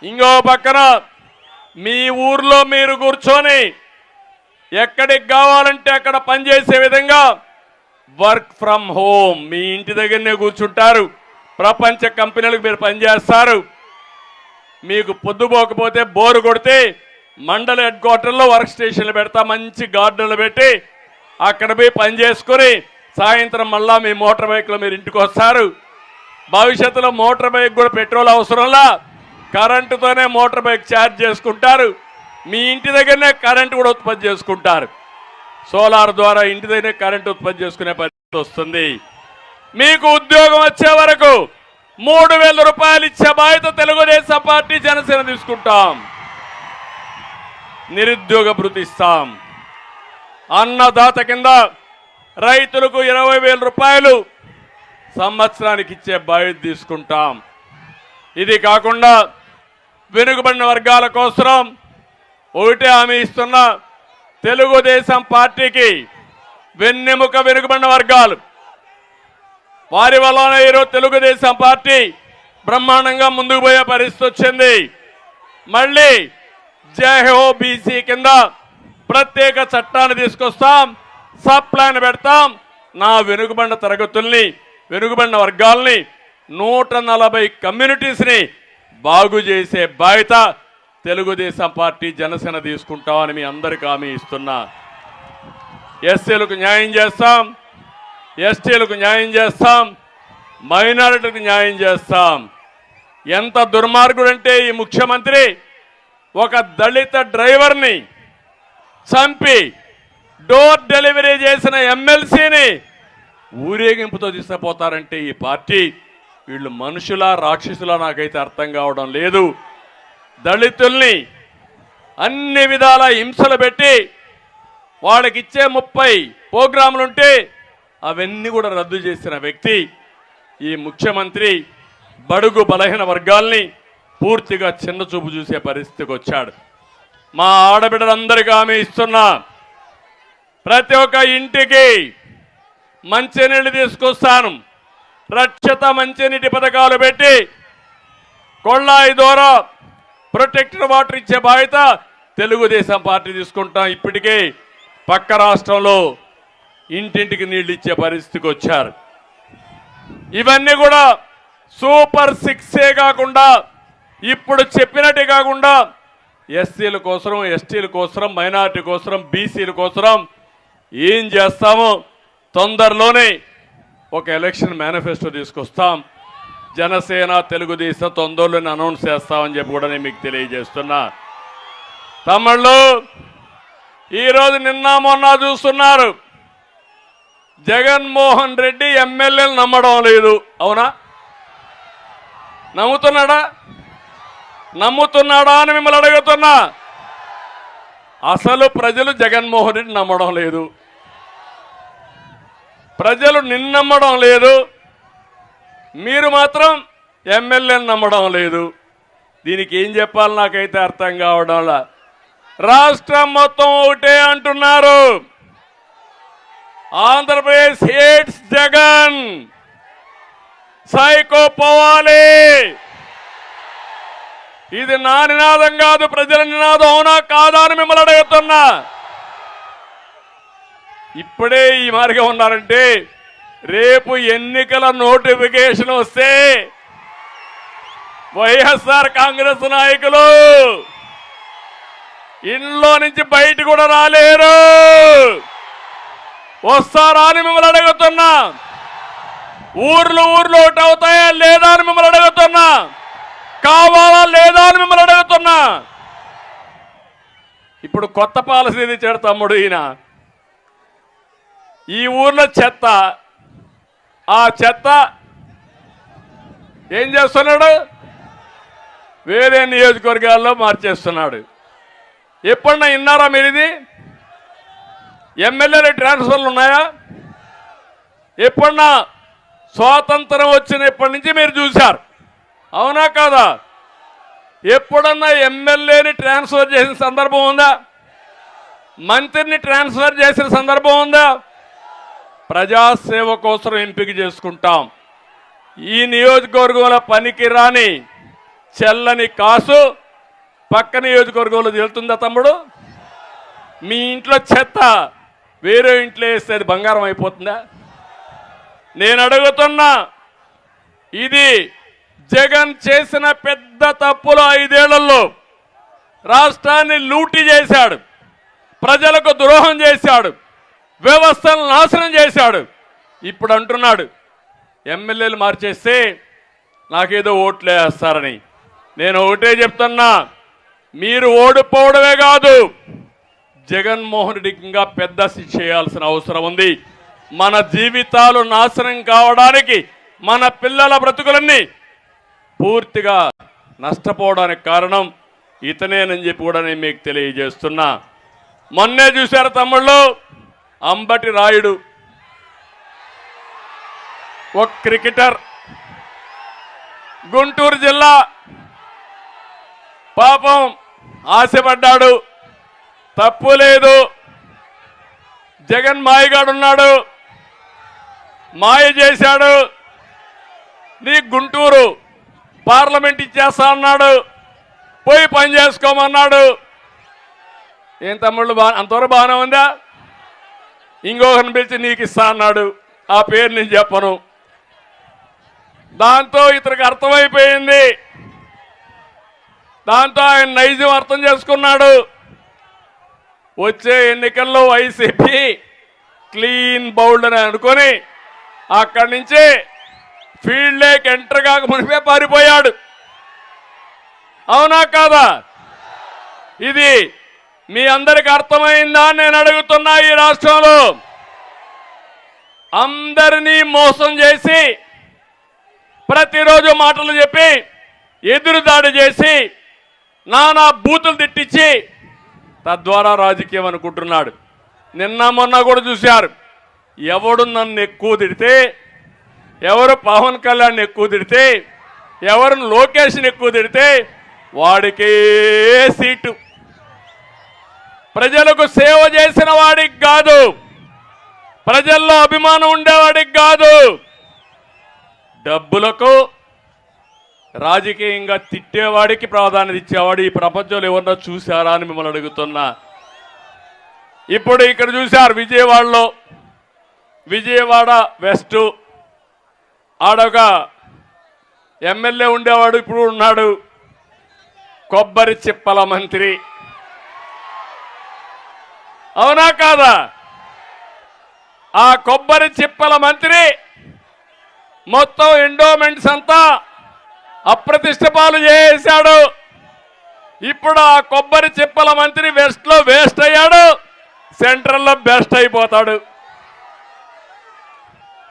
ఇంకో పక్కన మీ ఊర్లో మీరు కూర్చొని ఎక్కడికి కావాలంటే అక్కడ పనిచేసే విధంగా వర్క్ ఫ్రమ్ హోమ్, మీ ఇంటి దగ్గరనే కూర్చుంటారు. ప్రపంచ కంపెనీలకు మీరు పనిచేస్తారు. మీకు పొద్దుపోకపోతే బోరు కొడితే మండల హెడ్ క్వార్టర్లో వర్క్ స్టేషన్లు పెడతా, మంచి గార్డెన్లు పెట్టి అక్కడ పోయి పని చేసుకుని సాయంత్రం మళ్ళా మీ మోటార్ బైక్లో మీరు ఇంటికి వస్తారు. భవిష్యత్తులో మోటార్ బైక్ కూడా పెట్రోల్ అవసరంలా కరెంటుతోనే మోటార్ బైక్ ఛార్జ్ చేసుకుంటారు. మీ ఇంటి దగ్గరనే కరెంటు కూడా ఉత్పత్తి చేసుకుంటారు. సోలార్ ద్వారా ఇంటి దగ్గరనే కరెంటు ఉత్పత్తి చేసుకునే పరిస్థితి వస్తుంది. మీకు ఉద్యోగం వచ్చే వరకు 3,000 రూపాయలు ఇచ్చే బాధ్యత తెలుగుదేశం పార్టీ జనసేన తీసుకుంటాం. నిరుద్యోగ భృతి ఇస్తాం. అన్నదాత కింద రైతులకు 20,000 రూపాయలు సంవత్సరానికి ఇచ్చే బాధ్యత తీసుకుంటాం. ఇది కాకుండా వెనుకబడిన వర్గాల కోసం ఒకటే హామీ ఇస్తున్న తెలుగుదేశం పార్టీకి వెన్నెముక వెనుకబడిన వర్గాలు, వారి వల్లనే ఈరోజు తెలుగుదేశం పార్టీ బ్రహ్మాండంగా ముందుకు పోయే పరిస్థితి వచ్చింది. మళ్ళీ జై హో బీసీ కింద ప్రత్యేక చట్టాన్ని తీసుకొస్తాం, సబ్ ప్లాన్ పెడతాం. నా వెనుకబడిన తరగతుల్ని, వెనుకబడిన వర్గాల్ని, 140 కమ్యూనిటీస్ని బాగు చేసే బాధ్యత తెలుగుదేశం పార్టీ జనసేన తీసుకుంటామని మీ అందరికీ హామీ ఇస్తున్నా. ఎస్సీలకు న్యాయం చేస్తాం, ఎస్టీలకు న్యాయం చేస్తాం, మైనారిటీలకు న్యాయం చేస్తాం. ఎంత దుర్మార్గుడంటే ఈ ముఖ్యమంత్రి ఒక దళిత డ్రైవర్ని చంపి డోర్ డెలివరీ చేసిన ఎమ్మెల్సీని ఊరేగింపుతో తీసుకుపోతారంటే ఈ పార్టీ వీళ్ళు మనుషులా రాక్షసులా నాకైతే అర్థం కావడం లేదు. దళితుల్ని అన్ని విధాల హింసలు పెట్టి వాళ్ళకిచ్చే 30 ప్రోగ్రాములుంటే అవన్నీ కూడా రద్దు చేసిన వ్యక్తి ఈ ముఖ్యమంత్రి. బడుగు బలహీన వర్గాల్ని పూర్తిగా చిన్న చూపు చూసే పరిస్థితికి వచ్చాడు. మా ఆడబిడ్డలందరికీ హామీ ఇస్తున్నా, ప్రతి ఒక్క ఇంటికి మంచినీళ్ళు తీసుకొస్తాను. రక్షిత మంచినీటి పథకాలు పెట్టి కొళ్ళాయి ద్వారా ప్రొటెక్టెడ్ వాటర్ ఇచ్చే బాధ్యత తెలుగుదేశం పార్టీ తీసుకుంటాం. ఇప్పటికే పక్క రాష్ట్రంలో ఇంటింటికి నీళ్ళు ఇచ్చే పరిస్థితికి వచ్చారు. ఇవన్నీ కూడా సూపర్ 6 కాకుండా ఇప్పుడు చెప్పినట్టే కాకుండా ఎస్సీల కోసం, ఎస్టీల కోసం, మైనారిటీ కోసం, బీసీల కోసం ఏం చేస్తామో తొందరలోనే ఒక ఎలక్షన్ మేనిఫెస్టో తీసుకొస్తాం. జనసేన తెలుగుదేశం తొందరలోనే అనౌన్స్ చేస్తామని చెప్పి కూడా నేను మీకు తెలియజేస్తున్నా. తమ్ముళ్ళు, ఈరోజు నిన్న మొన్న చూస్తున్నారు, జగన్మోహన్ రెడ్డి ఎమ్మెల్యేలు నమ్మడం లేదు. అవునా? నమ్ముతున్నాడా అని మిమ్మల్ని అడుగుతున్నా. అసలు ప్రజలు జగన్మోహన్ రెడ్డి నమ్మడం లేదు, ప్రజలు నిన్నమ్మడం లేదు. మీరు మాత్రం ఎమ్మెల్యేని నమ్మడం లేదు. దీనికి ఏం చెప్పాలి నాకైతే అర్థం కావడంలా. రాష్ట్రం మొత్తం ఒకటే అంటున్నారు, ఆంధ్రప్రదేశ్ హేట్స్ జగన్, సైకో పోవాలి. ఇది నా నినాదం కాదు, ప్రజల నినాదం. అవునా కాదా అని మిమ్మల్ని అడుగుతున్నా. ఇప్పుడే ఈ మార్గం ఉన్నారంటే రేపు ఎన్నికల నోటిఫికేషన్ వస్తే వైఎస్ఆర్ కాంగ్రెస్ నాయకులు ఇంట్లో నుంచి బయట కూడా రాలేరు. వస్తారా అని మిమ్మల్ని అడుగుతున్నా. ఊర్లు ఒకటి అవుతాయా లేదా అని మిమ్మల్ని అడుగుతున్నా. కావాలా లేదా అని మిమ్మల్ని అడుగుతున్నా. ఇప్పుడు కొత్త పాలసీ తెచ్చాడు తమ్ముడు ఈయన. ఈ ఊర్లో చెత్త, ఆ చెత్త ఏం చేస్తున్నాడు, వేరే నియోజకవర్గాల్లో మార్చేస్తున్నాడు. ఎప్పుడన్నా విన్నారా మీరు ఇది? ఎమ్మెల్యేల ట్రాన్స్ఫర్లు ఉన్నాయా? ఎప్పుడన్నా స్వాతంత్రం వచ్చినప్పటి నుంచి మీరు చూశారు, అవునా కాదా? ఎప్పుడన్నా ఎమ్మెల్యేని ట్రాన్స్ఫర్ చేసిన సందర్భం ఉందా? మంత్రిని ట్రాన్స్ఫర్ చేసిన సందర్భం ఉందా? ప్రజాసేవ కోసం ఎంపిక చేసుకుంటాం. ఈ నియోజకవర్గంలో పనికి రాని చెల్లని కాసు పక్క నియోజకవర్గంలో వెళ్తుందా తమ్ముడు? మీ ఇంట్లో చెత్త వేరే ఇంట్లో వేస్తే అది బంగారం అయిపోతుందా? నేను అడుగుతున్నా, ఇది జగన్ చేసిన పెద్ద తప్పులు. 5 ఏళ్లలో రాష్ట్రాన్ని లూటీ చేశాడు, ప్రజలకు ద్రోహం చేశాడు, వ్యవస్థను నాశనం చేశాడు. ఇప్పుడు అంటున్నాడు ఎమ్మెల్యేలు మార్చేస్తే నాకేదో ఓట్లు వేస్తారని. నేను ఒకటే చెప్తున్నా, మీరు ఓడిపోవడమే కాదు, జగన్మోహన్ రెడ్డికి ఇంకా పెద్ద శిక్ష చేయాల్సిన అవసరం ఉంది. మన జీవితాలు నాశనం కావడానికి, మన పిల్లల బ్రతుకులన్నీ పూర్తిగా నష్టపోవడానికి కారణం ఇతనేనని చెప్పి కూడా నేను మీకు తెలియజేస్తున్నా. మొన్నే చూశారు తమ్ముళ్ళు, అంబటి రాయుడు ఒక క్రికెటర్, గుంటూరు జిల్లా, పాపం ఆశపడ్డాడు, తప్పు లేదు. జగన్ మాయగాడున్నాడు, మాయ చేశాడు, నీ గుంటూరు పార్లమెంట్ ఇచ్చేస్తా అన్నాడు, పోయి పని చేసుకోమన్నాడు. ఏం తమ్ముళ్ళు అంతవరకు బాగానే ఉందా? ఇంకొకరిని పిలిచి నీకు ఇస్తా అన్నాడు, ఆ పేరు నేను చెప్పను. దాంతో ఇతనికి అర్థమైపోయింది, దాంతో ఆయన నైజం అర్థం చేసుకున్నాడు. వచ్చే ఎన్నికల్లో వైసీపీ క్లీన్ బౌల్డ్ అని అనుకొని అక్కడి నుంచి ఫీల్డ్ లేక్ ఎంటర్ కాక మునిపే పారిపోయాడు. అవునా కాదా? ఇది మీ అందరికి అర్థమైందా నేను అడుగుతున్నా. ఈ రాష్ట్రంలో అందరినీ మోసం చేసి, ప్రతిరోజు మాటలు చెప్పి, ఎదురుదాడి చేసి, నానా బూతులు తిట్టించి తద్వారా రాజకీయం అనుకుంటున్నాడు. నిన్న మొన్న కూడా చూశారు, ఎవడు నన్ను ఎక్కువ తిడితే, ఎవరు పవన్ కళ్యాణ్ ఎక్కువ తిడితే, ఎవరు లోకేష్ని ఎక్కువ తిడితే వాడికే సీటు. ప్రజలకు సేవ చేసిన వాడికి కాదు, ప్రజల్లో అభిమానం ఉండేవాడికి కాదు, డబ్బులకు రాజకీయంగా తిట్టేవాడికి ప్రాధాన్యత ఇచ్చేవాడు ఈ ప్రపంచంలో ఎవరన్నా చూశారా అని మిమ్మల్ని అడుగుతున్నా. ఇప్పుడు ఇక్కడ చూశారు విజయవాడలో, విజయవాడ వెస్ట్ ఆడొక ఎమ్మెల్యే ఉండేవాడు, ఇప్పుడు ఉన్నాడు కొబ్బరి చిప్పల మంత్రి. అవునా కాదా? ఆ కొబ్బరి చిప్పల మంత్రి మొత్తం ఎండోమెంట్స్ అంతా అప్రతిష్ట పాలు చేశాడు. ఇప్పుడు ఆ కొబ్బరి చిప్పల మంత్రి వెస్ట్ లో వేస్ట్ అయ్యాడు, సెంట్రల్ లో బెస్ట్ అయిపోతాడు.